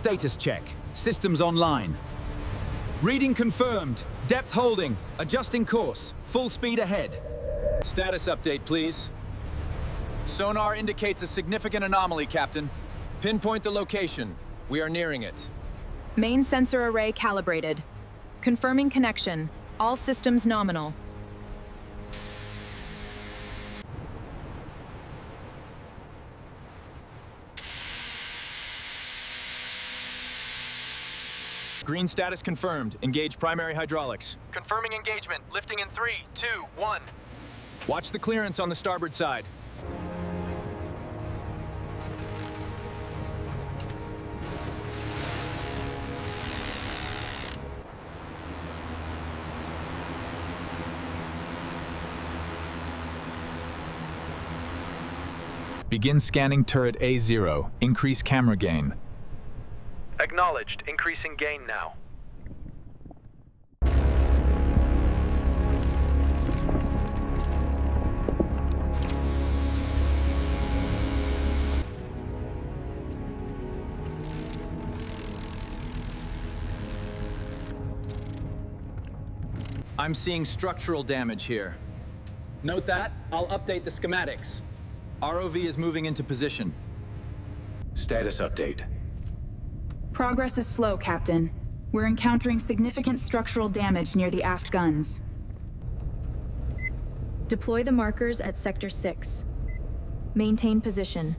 Status check. Systems online. Reading confirmed. Depth holding. Adjusting course. Full speed ahead. Status update, please. Sonar indicates a significant anomaly, Captain. Pinpoint the location. We are nearing it. Main sensor array calibrated. Confirming connection. All systems nominal. Green status confirmed. Engage primary hydraulics. Confirming engagement. Lifting in 3, 2, 1. Watch the clearance on the starboard side. Begin scanning turret A0. Increase camera gain. Acknowledged. Increasing gain now. I'm seeing structural damage here. Note that. I'll update the schematics. ROV is moving into position. Status update. Progress is slow, Captain. We're encountering significant structural damage near the aft guns. Deploy the markers at Sector 6. Maintain position.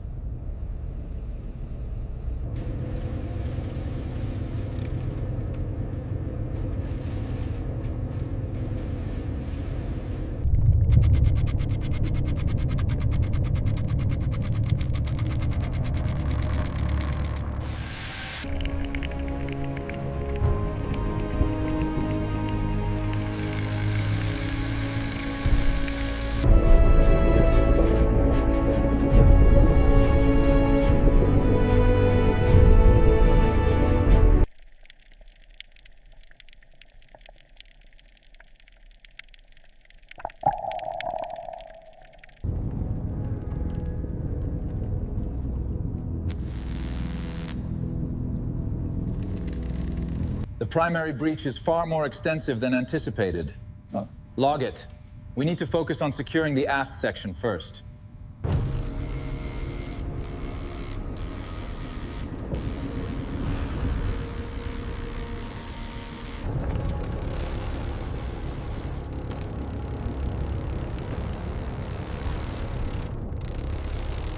The primary breach is far more extensive than anticipated. Log it. We need to focus on securing the aft section first.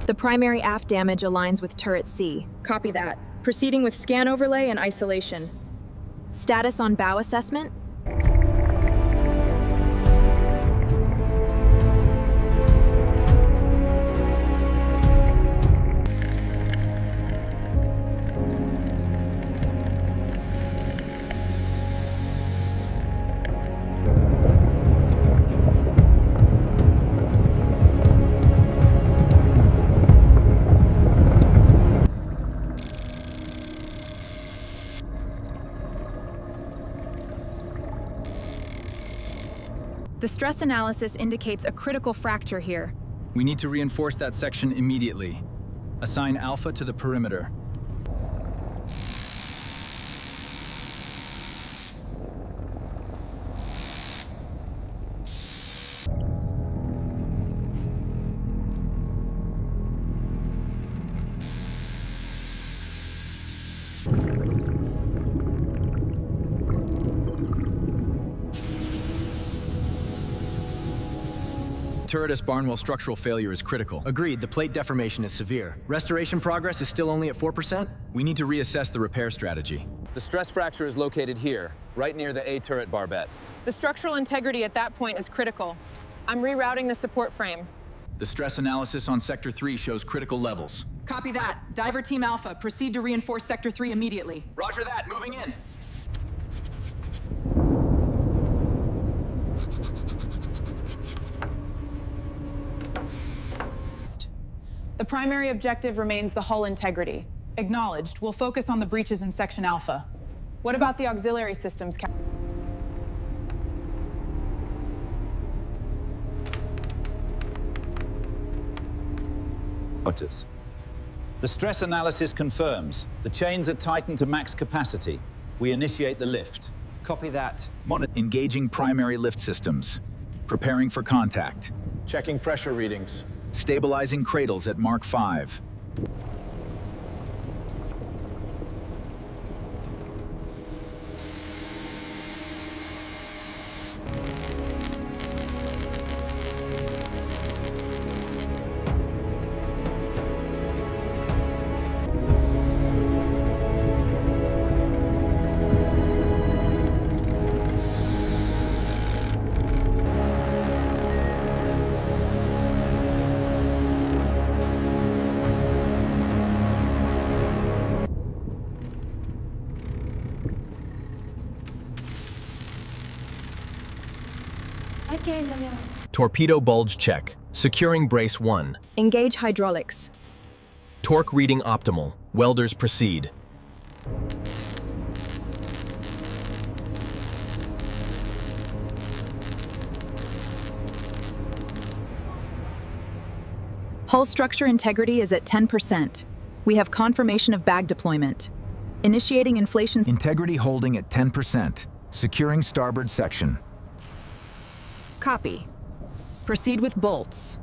The primary aft damage aligns with turret C. Copy that. Proceeding with scan overlay and isolation. Status on bow assessment? The stress analysis indicates a critical fracture here. We need to reinforce that section immediately. Assign Alpha to the perimeter. Turretus Barnwell structural failure is critical. Agreed, the plate deformation is severe. Restoration progress is still only at 4%? We need to reassess the repair strategy. The stress fracture is located here, right near the A turret barbette. The structural integrity at that point is critical. I'm rerouting the support frame. The stress analysis on Sector 3 shows critical levels. Copy that. Diver Team Alpha, proceed to reinforce Sector 3 immediately. Roger that, moving in. The primary objective remains the hull integrity. Acknowledged. We'll focus on the breaches in Section Alpha. What about the auxiliary systems, The stress analysis confirms. The chains are tightened to max capacity. We initiate the lift. Copy that. Engaging primary lift systems. Preparing for contact. Checking pressure readings. Stabilizing cradles at Mark 5. Torpedo bulge check. Securing brace 1. Engage hydraulics. Torque reading optimal. Welders proceed. Hull structure integrity is at 10%. We have confirmation of bag deployment. Initiating inflation. Integrity holding at 10%. Securing starboard section. Copy. Proceed with bolts.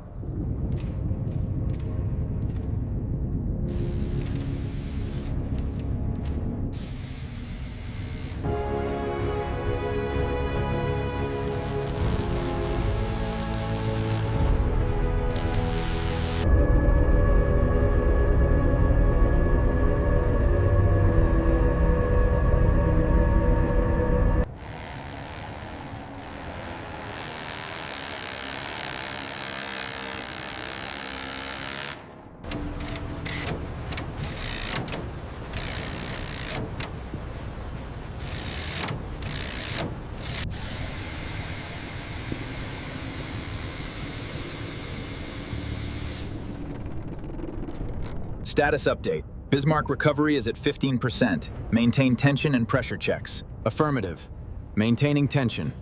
Status update. Bismarck recovery is at 15%. Maintain tension and pressure checks. Affirmative. Maintaining tension.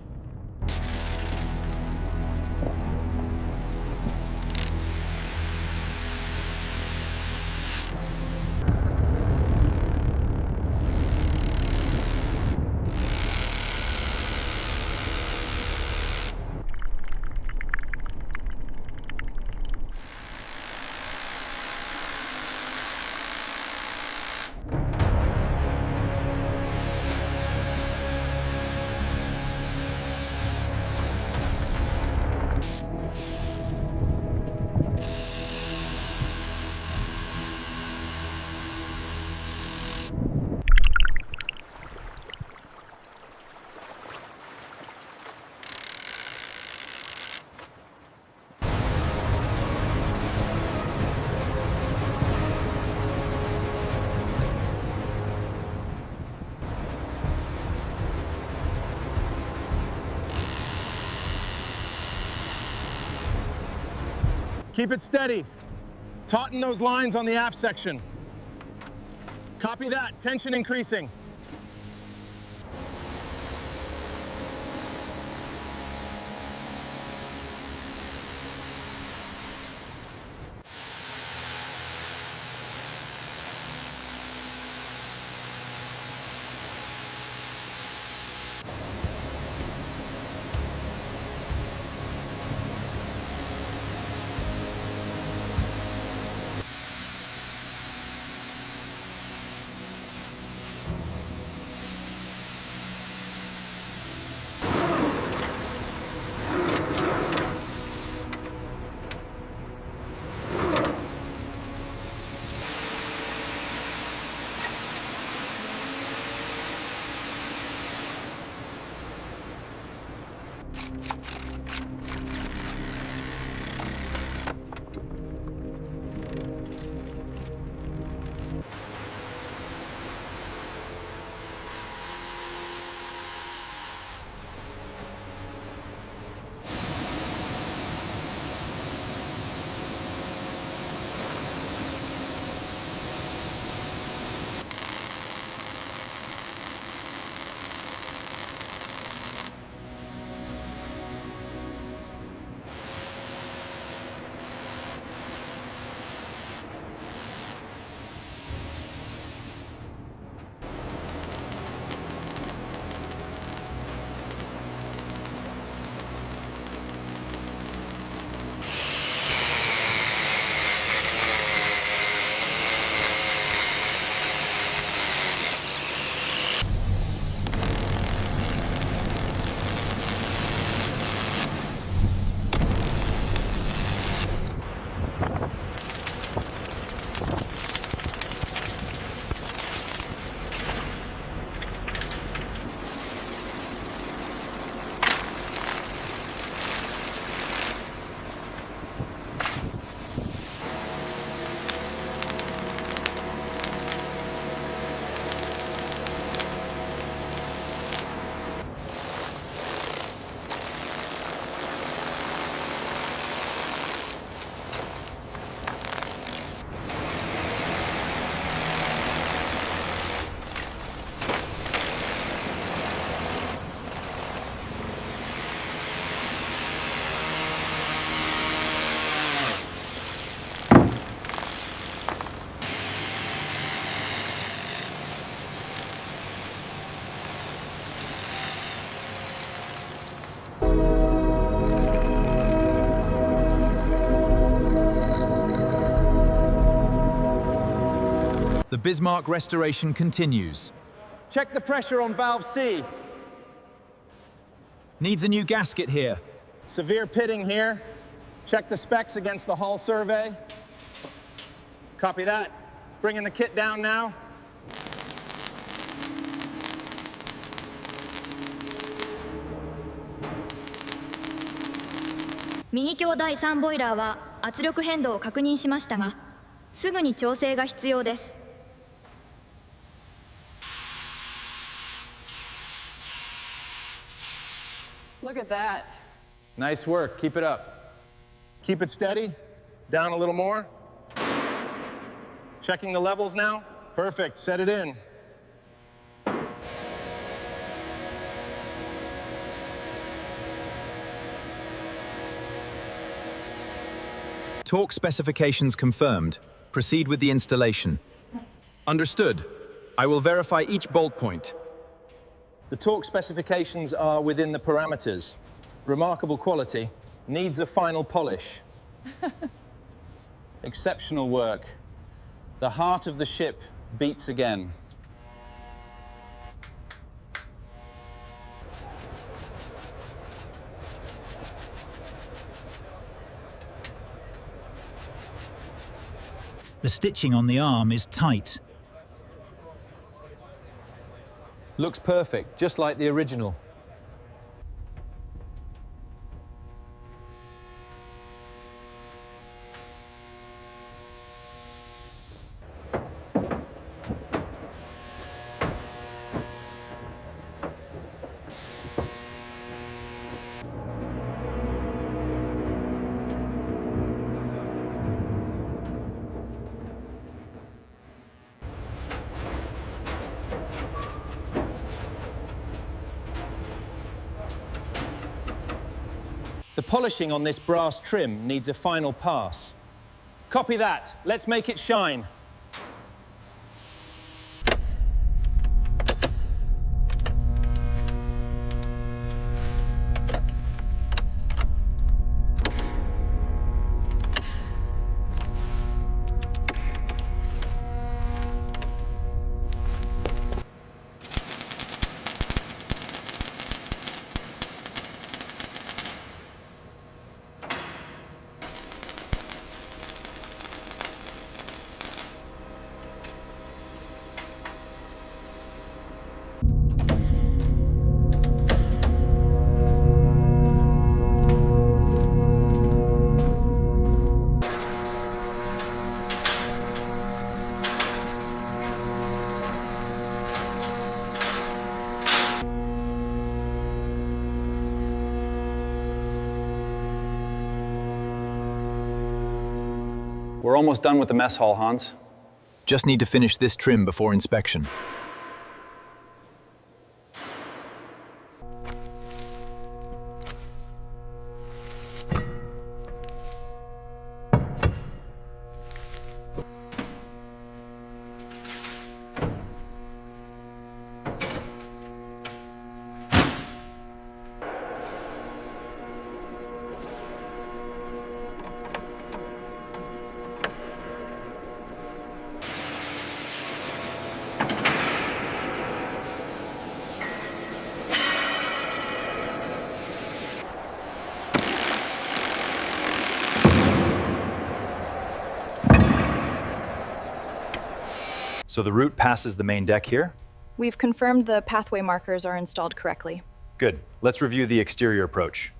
Keep it steady. Tauten those lines on the aft section. Copy that. Tension increasing. The Bismarck restoration continues. Check the pressure on valve C. Needs a new gasket here. Severe pitting here. Check the specs against the hull survey. Copy that. Bringing the kit down now.右鏡第3ボイラーは圧力変動を確認しましたが、すぐに調整が必要です。Look at that. Nice work. Keep it up. Keep it steady. Down a little more. Checking the levels now. Perfect. Set it in. Torque specifications confirmed. Proceed with the installation. Understood. I will verify each bolt point. The torque specifications are within the parameters. Remarkable quality. Needs a final polish. Exceptional work. The heart of the ship beats again. The stitching on the arm is tight. Looks perfect, just like the original. The polishing on this brass trim needs a final pass. Copy that. Let's make it shine. We're almost done with the mess hall, Hans. Just need to finish this trim before inspection. So the route passes the main deck here? We've confirmed the pathway markers are installed correctly. Good. Let's review the exterior approach.